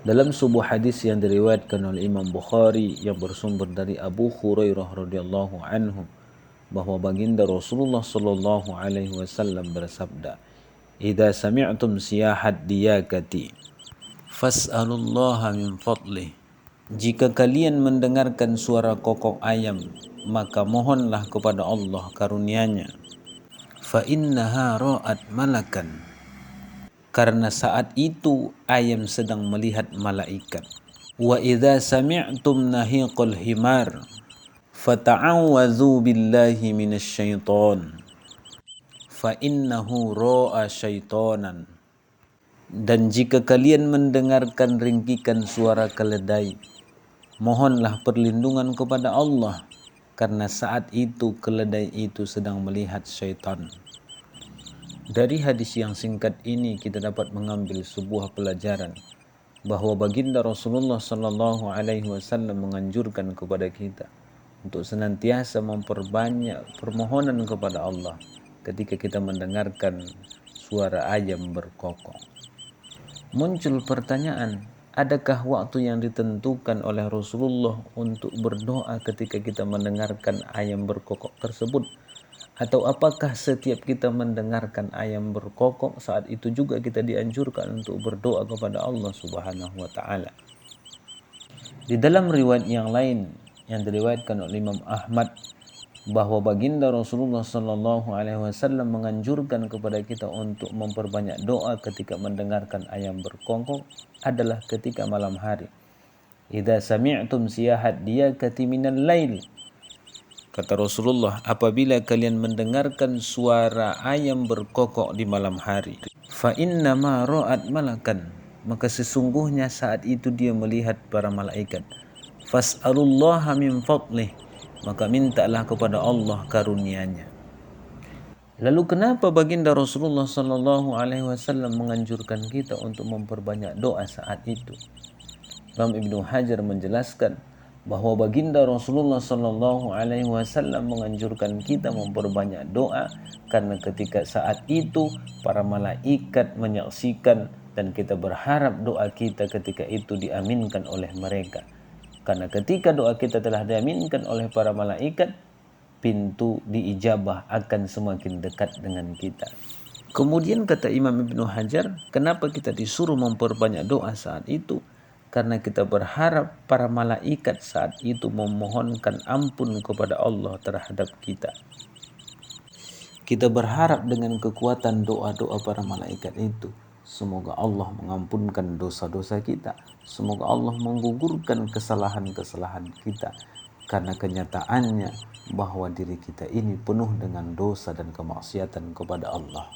Dalam sebuah hadis yang diriwayatkan oleh Imam Bukhari yang bersumber dari Abu Hurairah radhiyallahu anhu bahwa baginda Rasulullah sallallahu alaihi wasallam bersabda, "Idza sami'tum siyahat diyakati fas'alullaha min fadlih." Jika kalian mendengarkan suara kokok ayam, maka mohonlah kepada Allah karunia-Nya. Fa innaha ra'at malakan. Karena saat itu ayam sedang melihat malaikat. Wa idza sami'tum nahiqal himar fata'awwadzu billahi minasyaiton fa innahu ra'a syaitonan. Dan jika kalian mendengarkan ringkikan suara keledai, mohonlah perlindungan kepada Allah, karena saat itu keledai itu sedang melihat syaitan. Dari hadis yang singkat ini kita dapat mengambil sebuah pelajaran bahwa baginda Rasulullah sallallahu alaihi wasallam menganjurkan kepada kita untuk senantiasa memperbanyak permohonan kepada Allah ketika kita mendengarkan suara ayam berkokok. Muncul pertanyaan, adakah waktu yang ditentukan oleh Rasulullah untuk berdoa ketika kita mendengarkan ayam berkokok tersebut? Atau apakah setiap kita mendengarkan ayam berkokok, saat itu juga kita dianjurkan untuk berdoa kepada Allah Subhanahu wa taala? Di dalam riwayat yang lain yang diriwayatkan oleh Imam Ahmad bahwa baginda Rasulullah sallallahu alaihi wasallam menganjurkan kepada kita untuk memperbanyak doa ketika mendengarkan ayam berkokok adalah ketika malam hari. Idza sami'tum siyahat diyakati minal lail. Kata Rasulullah, apabila kalian mendengarkan suara ayam berkokok di malam hari, fa inna ma ra'at malakan, maka sesungguhnya saat itu dia melihat para malaikat. Fas'alullaha min fadlih, maka mintalah kepada Allah karunia-Nya. Lalu kenapa baginda Rasulullah sallallahu alaihi wasallam menganjurkan kita untuk memperbanyak doa saat itu? Imam Ibnu Hajar menjelaskan bahwa baginda Rasulullah sallallahu alaihi wasallam menganjurkan kita memperbanyak doa karena ketika saat itu para malaikat menyaksikan dan kita berharap doa kita ketika itu diaminkan oleh mereka. Karena ketika doa kita telah diaminkan oleh para malaikat, pintu diijabah akan semakin dekat dengan kita. Kemudian kata Imam Ibnu Hajar, kenapa kita disuruh memperbanyak doa saat itu? Karena kita berharap para malaikat saat itu memohonkan ampun kepada Allah terhadap kita. Kita berharap dengan kekuatan doa-doa para malaikat itu, semoga Allah mengampunkan dosa-dosa kita. Semoga Allah menggugurkan kesalahan-kesalahan kita. Karena kenyataannya bahwa diri kita ini penuh dengan dosa dan kemaksiatan kepada Allah.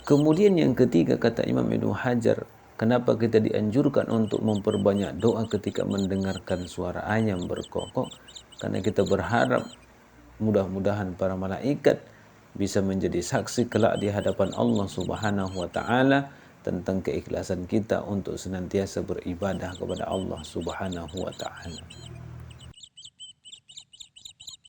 Kemudian yang ketiga kata Imam Ibnu Hajar, kenapa kita dianjurkan untuk memperbanyak doa ketika mendengarkan suara ayam berkokok? Karena kita berharap mudah-mudahan para malaikat bisa menjadi saksi kelak di hadapan Allah Subhanahu wa taala tentang keikhlasan kita untuk senantiasa beribadah kepada Allah Subhanahu wa taala.